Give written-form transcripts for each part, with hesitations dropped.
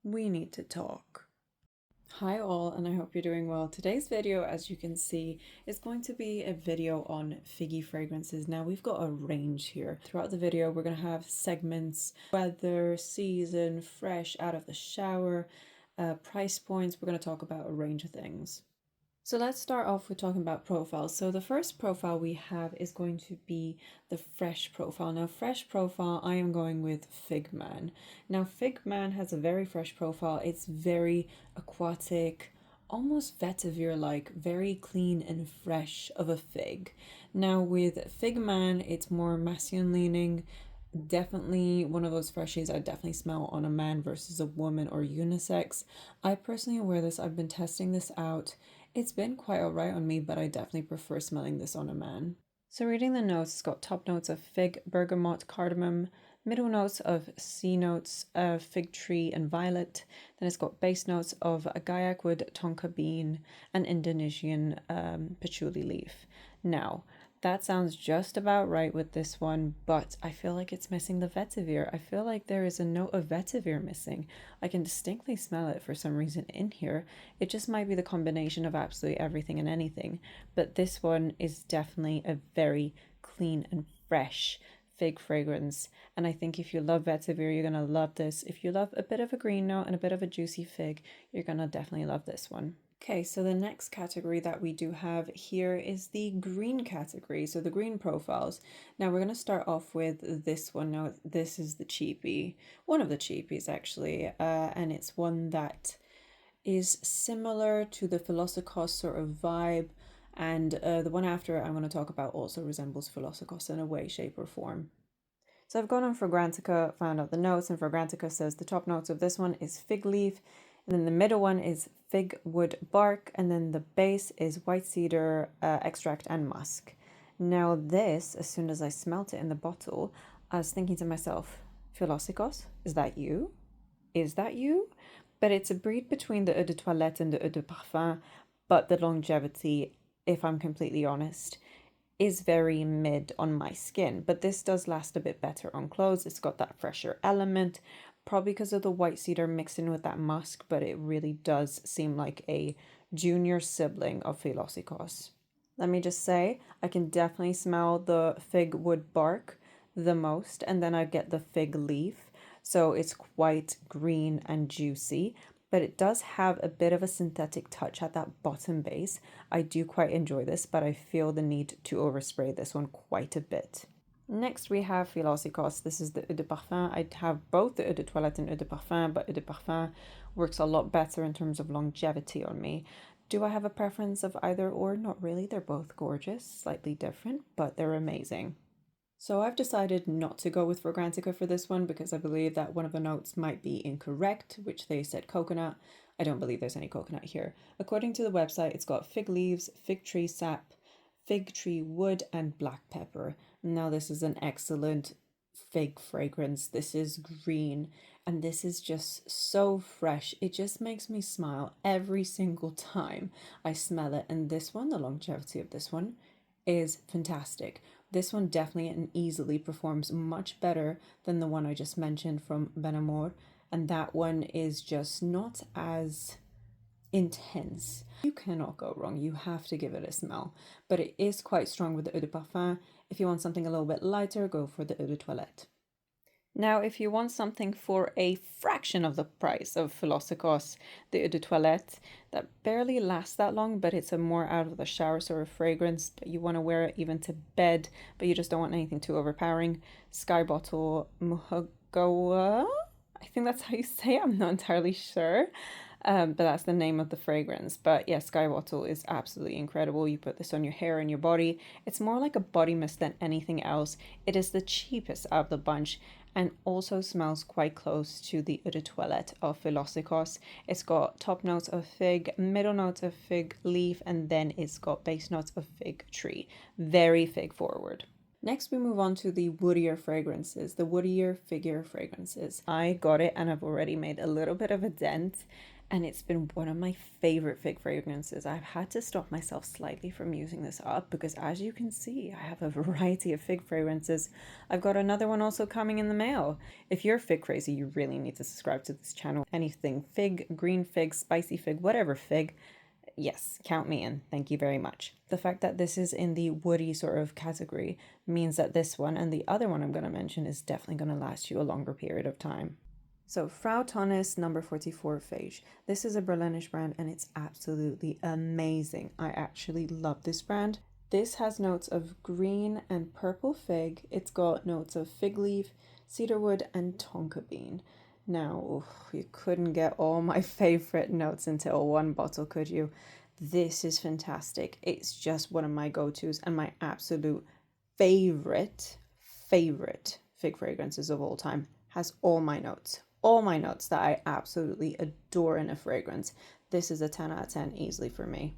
we need to talk. Hi all, and I hope you're doing well. Today's video, as you can see, is going to be a video on figgy fragrances. Now we've got a range here. Throughout the video, we're going to have segments, weather, season, fresh, out of the shower, price points. We're going to talk about a range of things. So let's start off with talking about profiles. So the first profile we have is going to be the fresh profile. Now fresh profile, I am going with Fig Man. Now Fig Man has a very fresh profile. It's very aquatic, almost vetiver-like, very clean and fresh of a fig. Now with Fig Man, it's more masculine leaning. Definitely one of those freshies I definitely smell on a man versus a woman or unisex. I personally wear this. I've been testing this out. It's been quite alright on me, but I definitely prefer smelling this on a man. So reading the notes, it's got top notes of fig, bergamot, cardamom, middle notes of sea notes, fig tree and violet. Then it's got base notes of a gaiac wood, tonka bean, and Indonesian patchouli leaf. Now, that sounds just about right with this one, but I feel like it's missing the vetiver. I feel like there is a note of vetiver missing. I can distinctly smell it for some reason in here. It just might be the combination of absolutely everything and anything, but this one is definitely a very clean and fresh fig fragrance, and I think if you love vetiver, you're gonna love this. If you love a bit of a green note and a bit of a juicy fig, you're gonna definitely love this one. Okay, so the next category that we do have here is the green category, so the green profiles. Now we're going to start off with this one. Now this is the cheapie, one of the cheapies actually, and it's one that is similar to the Philosopos sort of vibe, and the one after I'm going to talk about also resembles Philosopos in a way, shape or form. So I've gone on Fragrantica, found out the notes, and Fragrantica says the top notes of this one is fig leaf, and then the middle one is fig wood bark, and then the base is white cedar extract and musk. Now this, as soon as I smelt it in the bottle, I was thinking to myself, Philosopos, is that you? Is that you? But it's a breed between the eau de toilette and the eau de parfum, but the longevity, if I'm completely honest, is very mid on my skin, but this does last a bit better on clothes. It's got that fresher element, probably because of the white cedar mixed in with that musk, but it really does seem like a junior sibling of Philosopos. Let me just say, I can definitely smell the fig wood bark the most, and then I get the fig leaf. So it's quite green and juicy, but it does have a bit of a synthetic touch at that bottom base. I do quite enjoy this, but I feel the need to overspray this one quite a bit. Next we have Philosopos. This is the eau de parfum. I have both the eau de toilette and eau de parfum, but eau de parfum works a lot better in terms of longevity on me. Do I have a preference of either or? Not really. They're both gorgeous, slightly different, but they're amazing. So I've decided not to go with Fragrantica for this one because I believe that one of the notes might be incorrect, which they said coconut. I don't believe there's any coconut here. According to the website, it's got fig leaves, fig tree sap, fig tree wood, and black pepper. Now this is an excellent fig fragrance. This is green and this is just so fresh. It just makes me smile every single time I smell it. And this one, the longevity of this one is fantastic. This one definitely and easily performs much better than the one I just mentioned from Ben Amour, and that one is just not as intense. You cannot go wrong. You have to give it a smell, but it is quite strong with the eau de parfum. If you want something a little bit lighter, go for the eau de toilette. Now, if you want something for a fraction of the price of Philosopos, the eau de toilette, that barely lasts that long, but it's a more out of the shower sort of fragrance, but you want to wear it even to bed, but you just don't want anything too overpowering. Sky Bottle Muhogawa, I think that's how you say it, I'm not entirely sure. But that's the name of the fragrance. But yeah, Sky Bottle is absolutely incredible. You put this on your hair and your body. It's more like a body mist than anything else. It is the cheapest out of the bunch and also smells quite close to the eau de toilette of Philosopos. It's got top notes of fig, middle notes of fig leaf, and then it's got base notes of fig tree. Very fig forward. Next, we move on to the woodier fragrances, the woodier figure fragrances. I got it and I've already made a little bit of a dent. and it's been one of my favorite fig fragrances. I've had to stop myself slightly from using this up because, as you can see, I have a variety of fig fragrances. I've got another one also coming in the mail. If you're fig crazy, you really need to subscribe to this channel. Anything fig, green fig, spicy fig, whatever fig, yes, count me in. Thank you very much. The fact that this is in the woody sort of category means that this one and the other one I'm going to mention is definitely going to last you a longer period of time. So Frau Tonnes number 44 Fage. This is a Berlinish brand and it's absolutely amazing. I actually love this brand. This has notes of green and purple fig. It's got notes of fig leaf, cedarwood, and tonka bean. Now, you couldn't get all my favorite notes into one bottle, could you? This is fantastic. It's just one of my go-tos and my absolute favorite fig fragrances of all time. Has all my notes that I absolutely adore in a fragrance. This is a 10 out of 10 easily for me.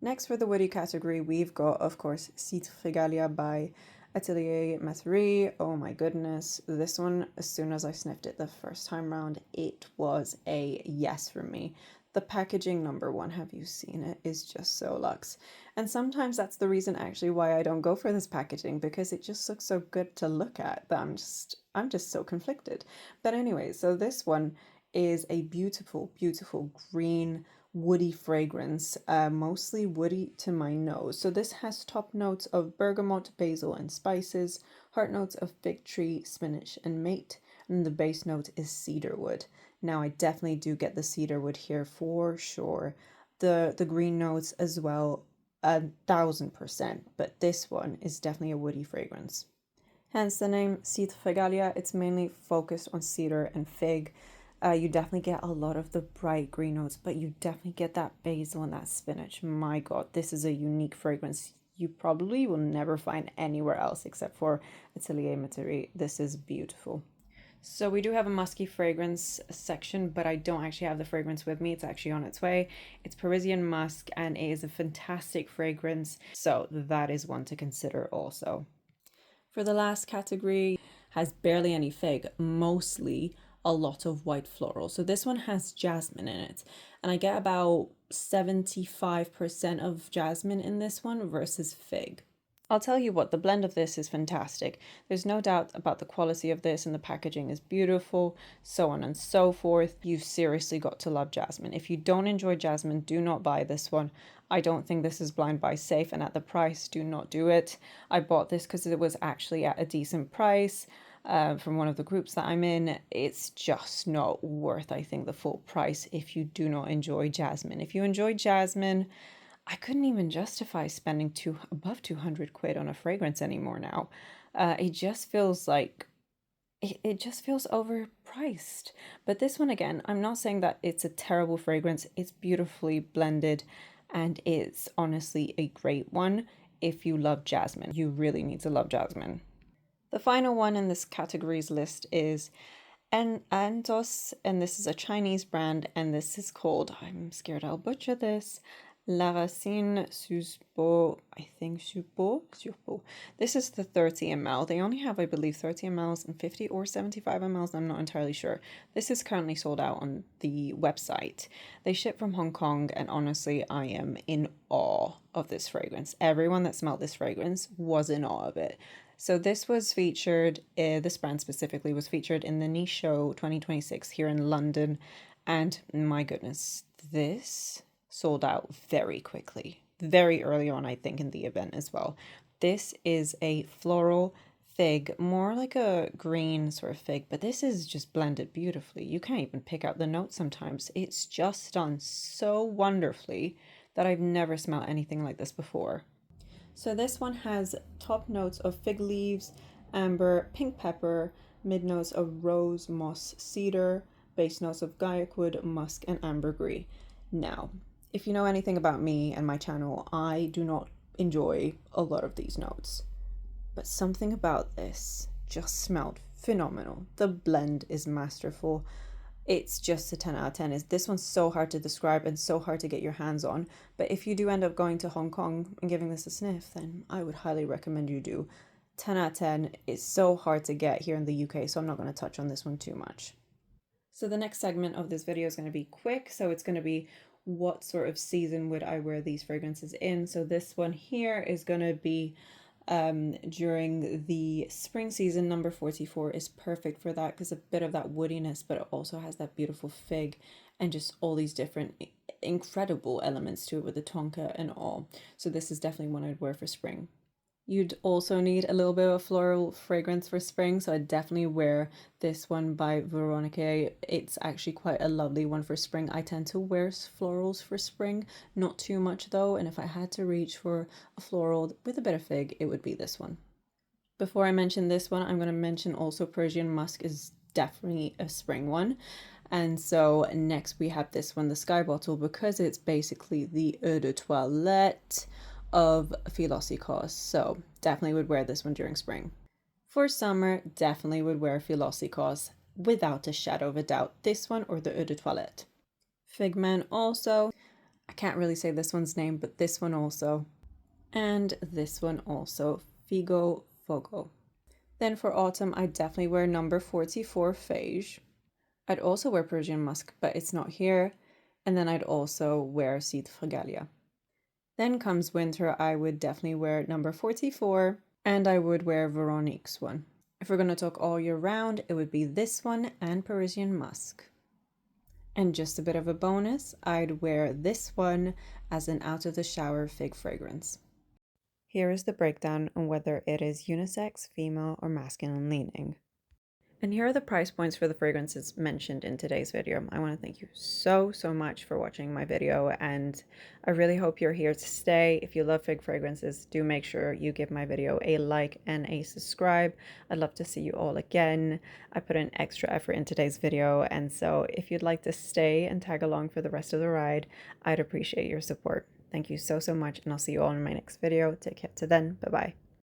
Next, for the woody category, we've got, of course, Citre Fregalia by Atelier MATERI. Oh my goodness, this one, as soon as I sniffed it the first time round, it was a yes from me. The packaging, number one, have you seen it, is just so luxe. And sometimes that's the reason actually why I don't go for this packaging, because it just looks so good to look at that I'm just so conflicted. But anyway, so this one is a beautiful, beautiful green woody fragrance, mostly woody to my nose. So this has top notes of bergamot, basil, and spices, heart notes of fig tree, spinach, and mate, and the base note is cedarwood. Now, I definitely do get the cedarwood here for sure. The green notes as well, 1000%, but this one is definitely a woody fragrance. Hence the name Citre Fregalia. It's mainly focused on cedar and fig. You definitely get a lot of the bright green notes, but you definitely get that basil and that spinach. My God, this is a unique fragrance you probably will never find anywhere else except for Atelier MATERI. This is beautiful. So we do have a musky fragrance section, but I don't actually have the fragrance with me. It's actually on its way. It's Parisian musk and it is a fantastic fragrance. So that is one to consider also. For the last category, has barely any fig, mostly a lot of white floral. So this one has jasmine in it, and I get about 75% of jasmine in this one versus fig. I'll tell you what, the blend of this is fantastic. There's no doubt about the quality of this, and the packaging is beautiful, so on and so forth. You've seriously got to love jasmine. If you don't enjoy jasmine, do not buy this one. I don't think this is blind buy safe, and at the price, do not do it. I bought this because it was actually at a decent price from one of the groups that I'm in. It's just not worth, I think, the full price if you do not enjoy jasmine. If you enjoy jasmine, I couldn't even justify spending above 200 quid on a fragrance anymore now. It just feels like, it just feels overpriced. But this one, again, I'm not saying that it's a terrible fragrance. It's beautifully blended and it's honestly a great one if you love jasmine. You really need to love jasmine. The final one in this categories list is Aentos, and this is a Chinese brand, and this is called, I'm scared I'll butcher this, Racine Sous, I think Peau. This is the 30 ml. They only have, I believe, 30 mls and 50 or 75 mls. I'm not entirely sure. This is currently sold out on the website. They ship from Hong Kong, and honestly, I am in awe of this fragrance. Everyone that smelled this fragrance was in awe of it. So this was featured, this brand specifically was featured in the Niche Show 2026 here in London. And my goodness, this sold out very quickly, very early on, I think, in the event as well. This is a floral fig, more like a green sort of fig, but this is just blended beautifully. You can't even pick out the notes sometimes. It's just done so wonderfully that I've never smelled anything like this before. So this one has top notes of fig leaves, amber, pink pepper, mid notes of rose, moss, cedar, base notes of guaiac wood, musk, and ambergris. Now, if you know anything about me and my channel, I do not enjoy a lot of these notes. But something about this just smelled phenomenal. The blend is masterful. It's just a 10 out of 10. This one's so hard to describe and so hard to get your hands on. But if you do end up going to Hong Kong and giving this a sniff, then I would highly recommend you do. 10 out of 10 is so hard to get here in the UK, so I'm not going to touch on this one too much. So the next segment of this video is going to be quick. So it's going to be what sort of season would I wear these fragrances in. So this one here is going to be during the spring season. Number 44 is perfect for that because a bit of that woodiness, but it also has that beautiful fig and just all these different incredible elements to it with the tonka and all. So this is definitely one I'd wear for spring. You'd also need a little bit of a floral fragrance for spring, so I'd definitely wear this one by Veronica. It's actually quite a lovely one for spring. I tend to wear florals for spring, not too much though, and if I had to reach for a floral with a bit of fig, it would be this one. Before I mention this one, I'm going to mention also Persian Musk is definitely a spring one. And so next we have this one, the Sky Bottle, because it's basically the eau de toilette of Philosophical. So definitely would wear this one during spring. For summer, definitely would wear Philosophical without a shadow of a doubt. This one or the eau de toilette. Figman also. I can't really say this one's name, but this one also. And this one also. Figo Fogo. Then for autumn, I definitely wear number 44 Feige. I'd also wear Persian Musk, but it's not here. And then I'd also wear Cid Fregalia. Then comes winter, I would definitely wear number 44, and I would wear Veronique's one. If we're going to talk all year round, it would be this one and Parisian Musk. And just a bit of a bonus, I'd wear this one as an out of the shower fig fragrance. Here is the breakdown on whether it is unisex, female, or masculine leaning. And here are the price points for the fragrances mentioned in today's video. I want to thank you so much for watching my video, and I really hope you're here to stay. If you love fig fragrances, do make sure you give my video a like and a subscribe. I'd love to see you all again. I put in extra effort in today's video, and so if you'd like to stay and tag along for the rest of the ride, I'd appreciate your support. Thank you so much, and I'll see you all in my next video. Take care till then. Bye-bye.